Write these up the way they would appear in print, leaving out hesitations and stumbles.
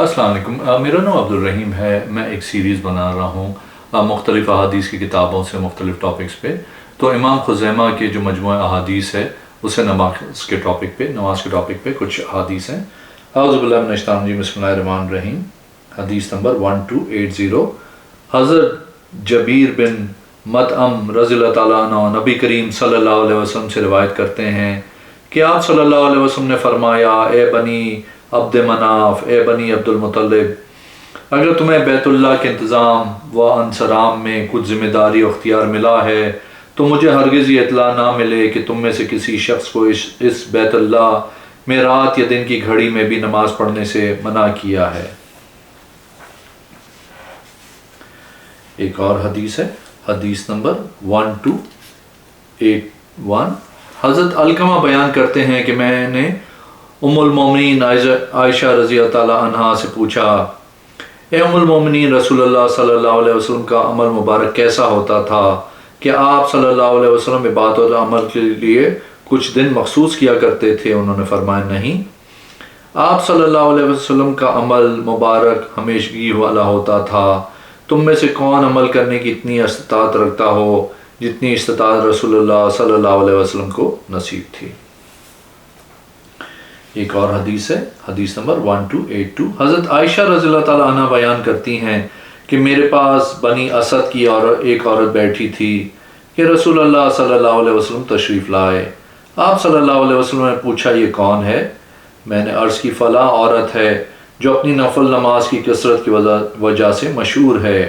السلام علیکم، میرا نام عبدالرحیم ہے۔ میں ایک سیریز بنا رہا ہوں مختلف احادیث کی کتابوں سے مختلف ٹاپکس پہ۔ تو امام خزیمہ کے جو مجموعہ احادیث ہے اسے نماز کے ٹاپک پہ کچھ احادیث ہیں۔ اعوذ باللہ من الشیطان الرجیم، بسم اللہ الرحمن الرحیم۔ حدیث نمبر 1280، حضرت جبیر بن مطعم رضی اللہ تعالیٰ عنہ نبی کریم صلی اللہ علیہ وسلم سے روایت کرتے ہیں کہ آپ صلی اللہ علیہ وسلم نے فرمایا، اے بنی عبد مناف، اے بنی عبد المطلب، اگر تمہیں بیت اللہ کے انتظام و انصرام میں کچھ ذمہ داری و اختیار ملا ہے تو مجھے ہرگز یہ اطلاع نہ ملے کہ تم میں سے کسی شخص کو اس بیت اللہ میں رات یا دن کی گھڑی میں بھی نماز پڑھنے سے منع کیا ہے۔ ایک اور حدیث ہے، حدیث نمبر 1281۔ حضرت علقمہ بیان کرتے ہیں کہ میں نے ام المومنین عائشہ رضی اللہ تعالیٰ عنہا سے پوچھا، اے ام المومنین، رسول اللہ صلی اللہ علیہ وسلم کا عمل مبارک کیسا ہوتا تھا؟ کہ آپ صلی اللہ علیہ وسلم عبادت و عمل کے لیے کچھ دن مخصوص کیا کرتے تھے؟ انہوں نے فرمایا، نہیں، آپ صلی اللہ علیہ وسلم کا عمل مبارک ہمیشگی والا ہوتا تھا۔ تم میں سے کون عمل کرنے کی اتنی استطاعت رکھتا ہو جتنی استطاعت رسول اللہ صلی اللہ علیہ وسلم کو نصیب تھی۔ ایک اور حدیث ہے، حدیث نمبر 1282۔ حضرت عائشہ رضی اللہ تعالیٰ عنہ بیان کرتی ہیں کہ میرے پاس بنی اسد کی ایک عورت بیٹھی تھی کہ رسول اللہ صلی اللہ علیہ وسلم تشریف لائے۔ آپ صلی اللہ علیہ وسلم نے پوچھا، یہ کون ہے؟ میں نے عرض کی، فلاں عورت ہے جو اپنی نفل نماز کی کثرت کی وجہ سے مشہور ہے۔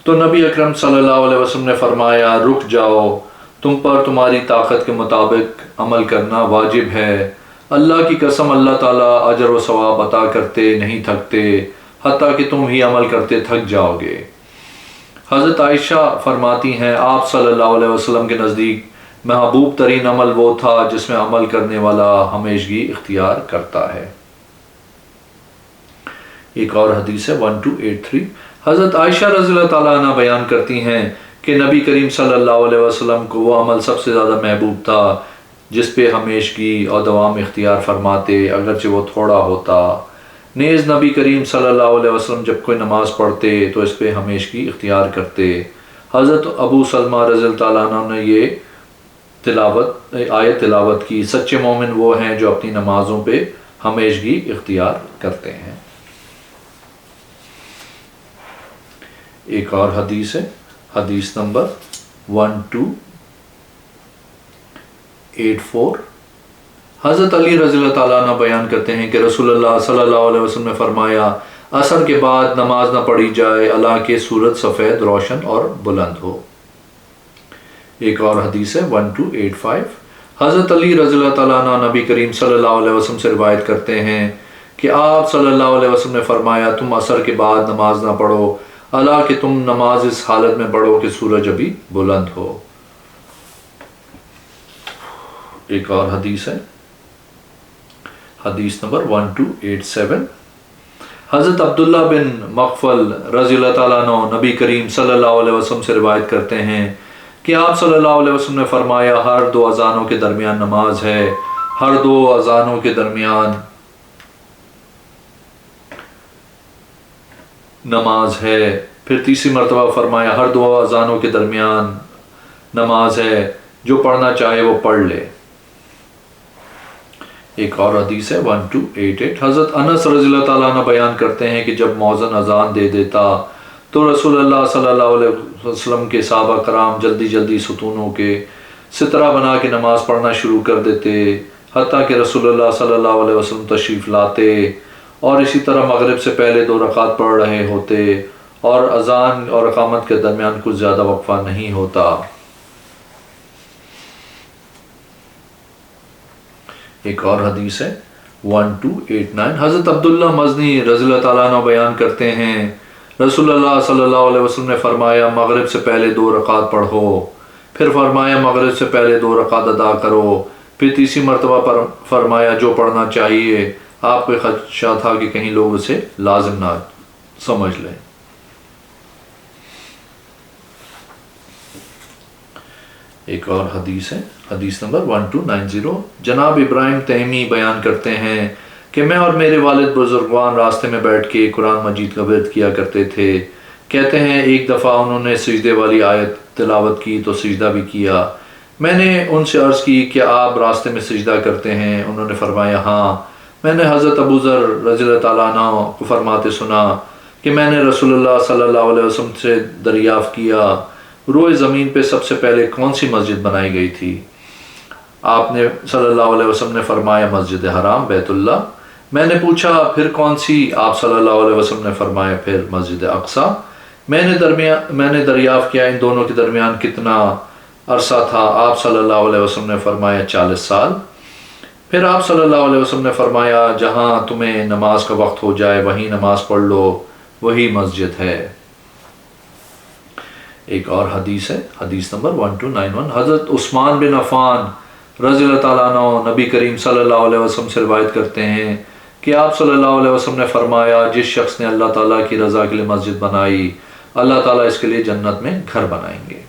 تو نبی اکرم صلی اللہ علیہ وسلم نے فرمایا، رک جاؤ، تم پر تمہاری طاقت کے مطابق عمل کرنا واجب ہے۔ اللہ کی قسم، اللہ تعالیٰ اجر و ثواب عطا کرتے نہیں تھکتے حتیٰ کہ تم ہی عمل کرتے تھک جاؤ گے۔ حضرت عائشہ فرماتی ہیں، آپ صلی اللہ علیہ وسلم کے نزدیک محبوب ترین عمل وہ تھا جس میں عمل کرنے والا ہمیشگی اختیار کرتا ہے۔ ایک اور حدیث ہے 1283۔ حضرت عائشہ رضی اللہ تعالیٰ عنہ بیان کرتی ہیں کہ نبی کریم صلی اللہ علیہ وسلم کو وہ عمل سب سے زیادہ محبوب تھا جس پہ ہمیشگی اور دوام اختیار فرماتے، اگرچہ وہ تھوڑا ہوتا۔ نیز نبی کریم صلی اللہ علیہ وسلم جب کوئی نماز پڑھتے تو اس پہ ہمیشگی اختیار کرتے۔ حضرت ابو سلمہ رضی اللہ تعالیٰ عنہ نے یہ آیت تلاوت کی، سچے مومن وہ ہیں جو اپنی نمازوں پہ ہمیشگی اختیار کرتے ہیں۔ ایک اور حدیث ہے، حدیث نمبر 1284۔ حضرت علی رضی اللہ تعالیٰ عنہ بیان کرتے ہیں کہ رسول اللہ صلی اللہ علیہ وسلم نے فرمایا، عصر کے بعد نماز نہ پڑھی جائے حالانکہ سورج سفید، روشن اور بلند ہو۔ ایک اور حدیث ہے 1285۔ حضرت علی رضی اللہ تعالیٰ عنہ نبی کریم صلی اللہ علیہ وسلم سے روایت کرتے ہیں کہ آپ صلی اللہ علیہ وسلم نے فرمایا، تم عصر کے بعد نماز نہ پڑھو حالانکہ تم نماز اس حالت میں پڑھو کہ سورج ابھی بلند ہو۔ ایک اور حدیث ہے، حدیث نمبر 1287۔ حضرت عبداللہ بن مغفل رضی اللہ تعالیٰ عنہ نبی کریم صلی اللہ علیہ وسلم سے روایت کرتے ہیں کہ آپ صلی اللہ علیہ وسلم نے فرمایا، ہر دو اذانوں کے درمیان نماز ہے، ہر دو اذانوں کے درمیان نماز ہے۔ پھر تیسری مرتبہ فرمایا، ہر دو اذانوں کے درمیان نماز ہے، جو پڑھنا چاہے وہ پڑھ لے۔ ایک اور حدیث ہے 1288۔ حضرت انس رضی اللہ تعالیٰ عنہ بیان کرتے ہیں کہ جب مؤذن اذان دے دیتا تو رسول اللہ صلی اللہ علیہ وسلم کے صحابہ کرام جلدی جلدی ستونوں کے سترہ بنا کے نماز پڑھنا شروع کر دیتے حتیٰ کہ رسول اللہ صلی اللہ علیہ وسلم تشریف لاتے، اور اسی طرح مغرب سے پہلے 2 رکعت پڑھ رہے ہوتے اور اذان اور اقامت کے درمیان کچھ زیادہ وقفہ نہیں ہوتا۔ ایک اور حدیث ہے 1289۔ حضرت عبداللہ مزنی رضی اللہ تعالیٰ عنہ بیان کرتے ہیں، رسول اللہ صلی اللہ علیہ وسلم نے فرمایا، مغرب سے پہلے 2 رکعت پڑھو، پھر فرمایا مغرب سے پہلے 2 رکعت ادا کرو، پھر تیسری مرتبہ پر فرمایا جو پڑھنا چاہیے۔ آپ کو خدشہ تھا کہ کہیں لوگ اسے لازم نہ سمجھ لیں۔ ایک اور حدیث ہے، حدیث نمبر 1290۔ جناب ابراہیم تیمی بیان کرتے ہیں کہ میں اور میرے والد بزرگوان راستے میں بیٹھ کے قرآن مجید کا ورد کیا کرتے تھے۔ کہتے ہیں ایک دفعہ انہوں نے سجدے والی آیت تلاوت کی تو سجدہ بھی کیا۔ میں نے ان سے عرض کی کہ آپ راستے میں سجدہ کرتے ہیں؟ انہوں نے فرمایا ہاں۔ میں نے حضرت ابو ذر رضی اللہ تعالیٰ عنہ کو فرماتے سنا کہ میں نے رسول اللہ صلی اللہ علیہ وسلم سے دریافت کیا روئے زمین پہ سب سے پہلے کون سی مسجد بنائی گئی تھی؟ آپ نے صلی اللہ علیہ وسلم نے فرمایا مسجد حرام بیت اللہ۔ میں نے پوچھا پھر کون سی؟ آپ صلی اللہ علیہ وسلم نے فرمایا پھر مسجد اقصیٰ۔ میں نے دریافت کیا ان دونوں کے درمیان کتنا عرصہ تھا؟ آپ صلی اللہ علیہ وسلم نے فرمایا 40 سال۔ پھر آپ صلی اللہ علیہ وسلم نے فرمایا جہاں تمہیں نماز کا وقت ہو جائے وہیں نماز پڑھ لو، وہی مسجد ہے۔ ایک اور حدیث ہے، حدیث نمبر 1291۔ حضرت عثمان بن عفان رضی اللہ تعالیٰ عنہ نبی کریم صلی اللہ علیہ وسلم سے روایت کرتے ہیں کہ آپ صلی اللہ علیہ وسلم نے فرمایا جس شخص نے اللہ تعالیٰ کی رضا کے لیے مسجد بنائی اللہ تعالیٰ اس کے لیے جنت میں گھر بنائیں گے۔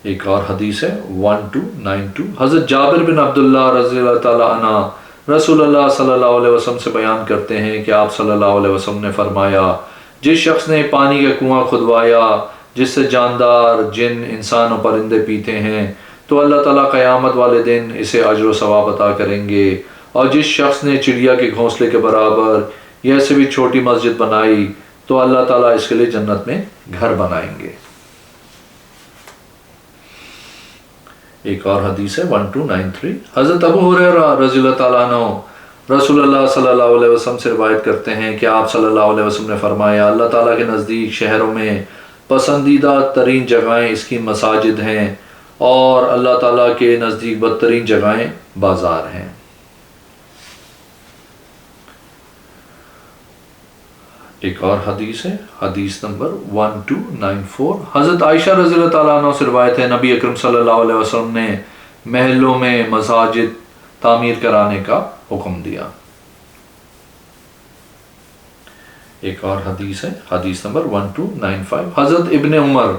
ایک اور حدیث ہے 1292۔ حضرت جابر بن عبداللہ رضی اللہ تعالیٰ عنہ رسول اللہ صلی اللہ علیہ وسلم سے بیان کرتے ہیں کہ آپ صلی اللہ علیہ وسلم نے فرمایا جس شخص نے پانی کا کنواں کھدوایا جس سے جاندار جن انسان و پرندے پیتے ہیں تو اللہ تعالیٰ قیامت والے دن اسے اجر و ثواب عطا کریں گے، اور جس شخص نے چڑیا کے گھونسلے کے برابر یا سے بھی چھوٹی مسجد بنائی تو اللہ تعالیٰ اس کے لیے جنت میں گھر بنائیں گے۔ ایک اور حدیث ہے 1293۔ حضرت ابو ہریرہ رضی اللہ تعالیٰ عنہ رسول اللہ صلی اللہ علیہ وسلم سے روایت کرتے ہیں کہ آپ صلی اللہ علیہ وسلم نے فرمایا اللہ تعالیٰ کے نزدیک شہروں میں پسندیدہ ترین جگہیں اس کی مساجد ہیں اور اللہ تعالیٰ کے نزدیک بدترین جگہیں بازار ہیں۔ ایک اور حدیث ہے، حدیث نمبر 1294۔ حضرت عائشہ رضی اللہ تعالیٰ عنہ سے روایت ہے نبی اکرم صلی اللہ علیہ وسلم نے محلوں میں مساجد تعمیر کرانے کا حکم دیا۔ ایک اور حدیث ہے، حدیث نمبر 1295۔ حضرت ابن عمر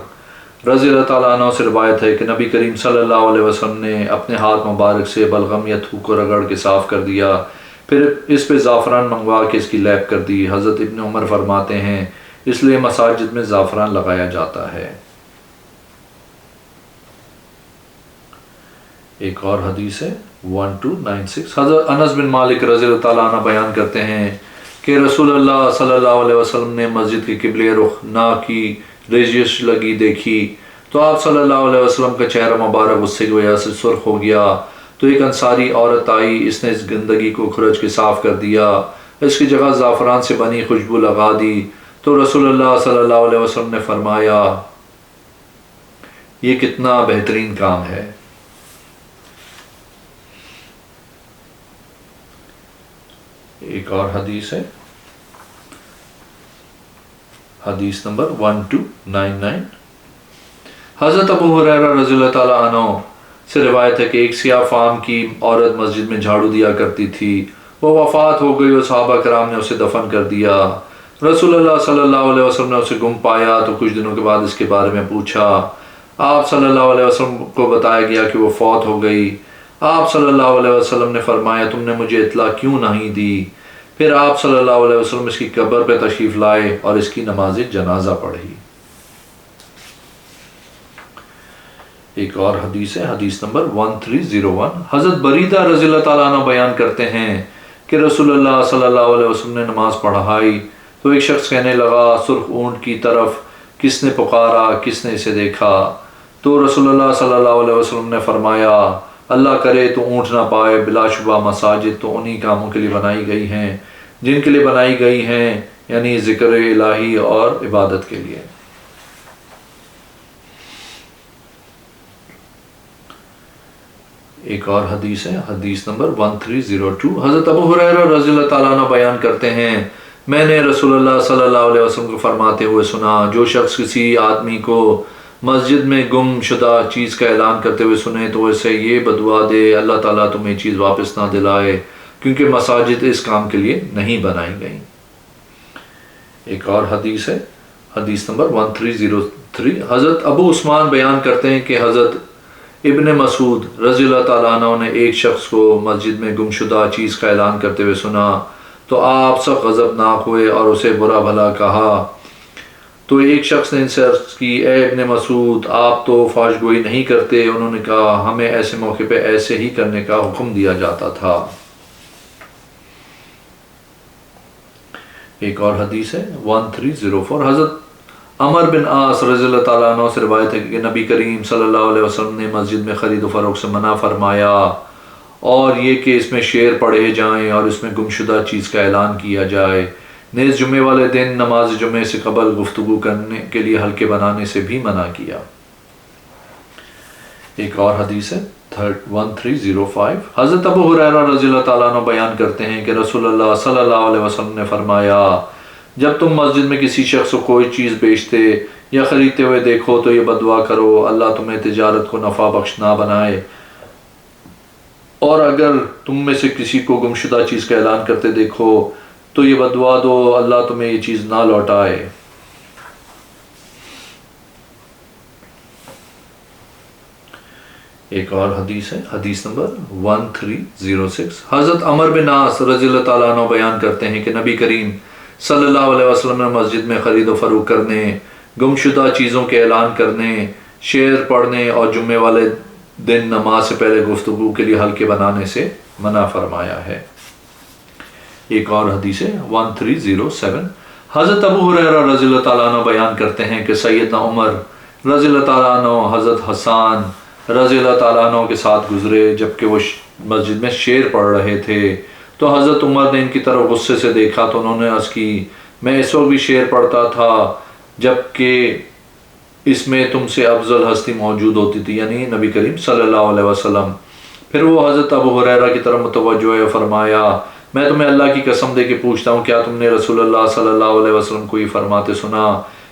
رضی اللہ تعالیٰ عنہ سے روایت ہے کہ نبی کریم صلی اللہ علیہ وسلم نے اپنے ہاتھ مبارک سے بلغم یا تھوک کو رگڑ کے صاف کر دیا، پھر اس پہ زعفران منگوا کے اس کی لیپ کر دی۔ حضرت ابن عمر فرماتے ہیں اس لیے مساجد میں زعفران لگایا جاتا ہے۔ ایک اور حدیث ہے 1296۔ حضرت انس بن مالک رضی اللہ تعالیٰ عنہ بیان کرتے ہیں کہ رسول اللہ صلی اللہ علیہ وسلم نے مسجد کے قبلے رخ نہ کی رجش لگی دیکھی تو آپ صلی اللہ علیہ وسلم کا چہرہ مبارک غصے کی وجہ سے سرخ ہو گیا، تو ایک انصاری عورت آئی، اس نے اس گندگی کو کھرچ کے صاف کر دیا، اس کی جگہ زعفران سے بنی خوشبو لگا دی، تو رسول اللہ صلی اللہ علیہ وسلم نے فرمایا یہ کتنا بہترین کام ہے۔ ایک اور حدیث ہے، حدیث نمبر 1299۔ حضرت ابو ہریرہ رضی اللہ تعالیٰ عنہ سے روایت ہے کہ ایک سیاہ فام کی عورت مسجد میں جھاڑو دیا کرتی تھی، وہ وفات ہو گئی اور صحابہ کرام نے اسے دفن کر دیا۔ رسول اللہ صلی اللہ علیہ وسلم نے اسے گم پایا تو کچھ دنوں کے بعد اس کے بارے میں پوچھا، آپ صلی اللہ علیہ وسلم کو بتایا گیا کہ وہ فوت ہو گئی۔ آپ صلی اللہ علیہ وسلم نے فرمایا تم نے مجھے اطلاع کیوں نہیں دی؟ پھر آپ صلی اللہ علیہ وسلم اس کی قبر پہ تشریف لائے اور اس کی نماز جنازہ پڑھی۔ ایک اور حدیث ہے، حدیث نمبر 1301۔ حضرت بریدہ رضی اللہ تعالیٰ عنہ بیان کرتے ہیں کہ رسول اللہ صلی اللہ علیہ وسلم نے نماز پڑھائی تو ایک شخص کہنے لگا سرخ اونٹ کی طرف کس نے پکارا، کس نے اسے دیکھا؟ تو رسول اللہ صلی اللہ علیہ وسلم نے فرمایا اللہ کرے تو اونٹ نہ پائے، بلا شبہ مساجد تو انہی کاموں کے لیے بنائی گئی ہیں جن کے لیے بنائی گئی ہیں، یعنی ذکر الہی اور عبادت کے لیے۔ ایک اور حدیث ہے، حدیث نمبر 1302۔ حضرت ابو ہریرہ رضی اللہ تعالیٰ عنہ بیان کرتے ہیں میں نے رسول اللہ صلی اللہ علیہ وسلم کو فرماتے ہوئے سنا جو شخص کسی آدمی کو مسجد میں گم شدہ چیز کا اعلان کرتے ہوئے سنے تو اسے یہ بدعا دے اللہ تعالیٰ تمہیں چیز واپس نہ دلائے، کیونکہ مساجد اس کام کے لیے نہیں بنائی گئیں۔ ایک اور حدیث ہے، حدیث نمبر 1303۔ حضرت ابو عثمان بیان کرتے ہیں کہ حضرت ابن مسعود رضی اللہ تعالیٰ عنہ نے ایک شخص کو مسجد میں گمشدہ چیز کا اعلان کرتے ہوئے سنا تو آپ سخت غضبناک ہوئے اور اسے برا بھلا کہا۔ تو ایک شخص نے ان سے عرض کی، اے ابن مسعود، آپ تو فحش گوئی نہیں کرتے۔ انہوں نے کہا، ہمیں ایسے موقع پہ ایسے ہی کرنے کا حکم دیا جاتا تھا۔ ایک اور حدیث ہے 1304، حضرت عمر بن عاص رضی اللہ تعالیٰ عنہ سے روایت ہے کہ نبی کریم صلی اللہ علیہ وسلم نے مسجد میں خرید و فروخت سے منع فرمایا، اور یہ کہ اس میں شعر پڑھے جائیں اور اس میں گمشدہ چیز کا اعلان کیا جائے۔ نیز جمعے والے دن نماز جمعے سے قبل گفتگو کرنے کے لیے حلقے بنانے سے بھی منع کیا۔ ایک اور حدیث ہے 1305، حضرت ابو ہریرہ رضی اللہ تعالیٰ عنہ بیان کرتے ہیں کہ رسول اللہ صلی اللہ علیہ وسلم نے فرمایا، جب تم مسجد میں کسی شخص کو کوئی چیز بیچتے یا خریدتے ہوئے دیکھو تو یہ بدعا کرو، اللہ تمہیں تجارت کو نفع بخش نہ بنائے، اور اگر تم میں سے کسی کو گمشدہ چیز کا اعلان کرتے دیکھو تو یہ بدعا دو، اللہ تمہیں یہ چیز نہ لوٹائے۔ ایک اور حدیث ہے، حدیث نمبر 1306، حضرت عمر بن عاص رضی اللہ تعالیٰ عنہ بیان کرتے ہیں کہ نبی کریم صلی اللہ علیہ وسلم نے مسجد میں خرید و فروخت کرنے، گمشدہ چیزوں کے اعلان کرنے، شعر پڑھنے اور جمعے والے دن نماز سے پہلے گفتگو کے لیے حلقے بنانے سے منع فرمایا ہے۔ ایک اور حدیث ہے 1307، حضرت ابو ہریرہ رضی اللہ تعالیٰ عنہ بیان کرتے ہیں کہ سیدنا عمر رضی اللہ تعالیٰ عنہ حضرت حسان رضی اللہ تعالیٰ عنہ کے ساتھ گزرے جبکہ وہ مسجد میں شعر پڑھ رہے تھے، تو حضرت عمر نے ان کی طرف غصے سے دیکھا تو انہوں نے عرض کی، میں اس وقت بھی شعر پڑھتا تھا جبکہ اس میں تم سے افضل ہستی موجود ہوتی تھی، یعنی نبی کریم صلی اللہ علیہ وسلم۔ پھر وہ حضرت ابو ہریرہ کی طرف متوجہ ہوئے، فرمایا، میں تمہیں اللہ کی قسم دے کے پوچھتا ہوں، کیا تم نے رسول اللہ صلی اللہ علیہ وسلم کو یہ فرماتے سنا،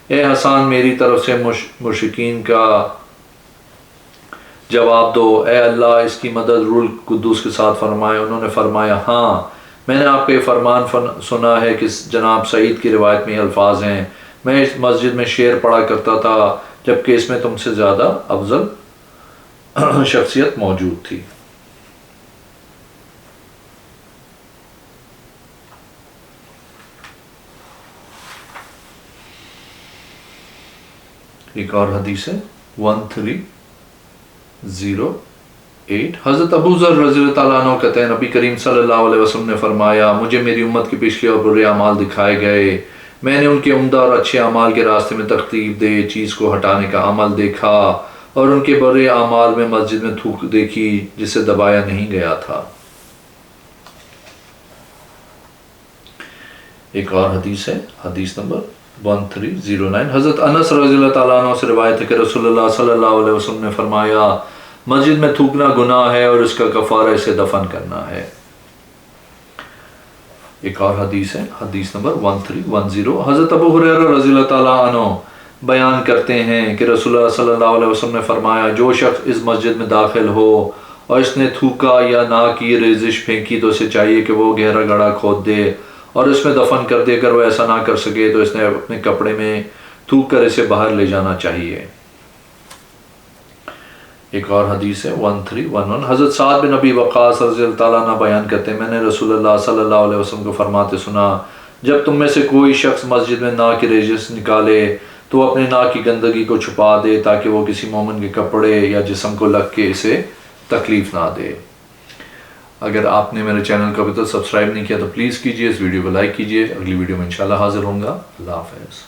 اے حسان میری طرف سے مشرکین کا جواب دو، اے اللہ اس کی مدد روح القدس کے ساتھ فرمائے۔ انہوں نے فرمایا، ہاں میں نے آپ کا یہ فرمان سنا ہے کہ جناب سعید کی روایت میں یہ الفاظ ہیں، میں اس مسجد میں شعر پڑھا کرتا تھا جبکہ اس میں تم سے زیادہ افضل شخصیت موجود تھی۔ ایک اور حدیث ہے 1308، حضرت ابو ذر رضی اللہ تعالیٰ عنہ کہتے ہیں نبی کریم صلی اللہ علیہ وسلم نے فرمایا، مجھے میری امت کے پچھلے اور برے اعمال دکھائے گئے، میں نے ان کے عمدہ اور اچھے اعمال کے راستے میں ترتیب دے چیز کو ہٹانے کا عمل دیکھا، اور ان کے برے اعمال میں مسجد میں تھوک دیکھی جسے دبایا نہیں گیا تھا۔ ایک اور حدیث ہے، حدیث نمبر 1309، حضرت انس رضی اللہ تعالیٰ عنہ سے روایت ہے کہ رسول اللہ صلی اللہ علیہ وسلم نے فرمایا، مسجد میں تھوکنا گناہ ہے اور اس کا کفارہ اسے دفن کرنا ہے۔ ایک اور حدیث ہے، حدیث نمبر 1310، حضرت ابو ہریرہ رضی اللہ تعالیٰ عنہ بیان کرتے ہیں کہ رسول اللہ صلی اللہ علیہ وسلم نے فرمایا، جو شخص اس مسجد میں داخل ہو اور اس نے تھوکا یا ناک کی ریزش پھینکی تو اسے چاہیے کہ وہ گہرا گڑھا کھود دے اور اس میں دفن کر دے۔ اگر وہ ایسا نہ کر سکے تو اس نے اپنے کپڑے میں تھوک کر اسے باہر لے جانا چاہیے۔ ایک اور حدیث ہے 1311، حضرت سعد بن ابی وقاص رضی اللہ تعالیٰ عنہ بیان کرتے ہیں، میں نے رسول اللہ صلی اللہ علیہ وسلم کو فرماتے سنا، جب تم میں سے کوئی شخص مسجد میں ناک کی ریزش نکالے تو وہ اپنے ناک کی گندگی کو چھپا دے تاکہ وہ کسی مومن کے کپڑے یا جسم کو لگ کے اسے تکلیف نہ دے۔ اگر آپ نے میرے چینل کو ابھی تک سبسکرائب نہیں کیا تو پلیز کیجئے، اس ویڈیو کو لائک کیجئے۔ اگلی ویڈیو میں انشاءاللہ حاضر ہوں گا۔ اللہ حافظ۔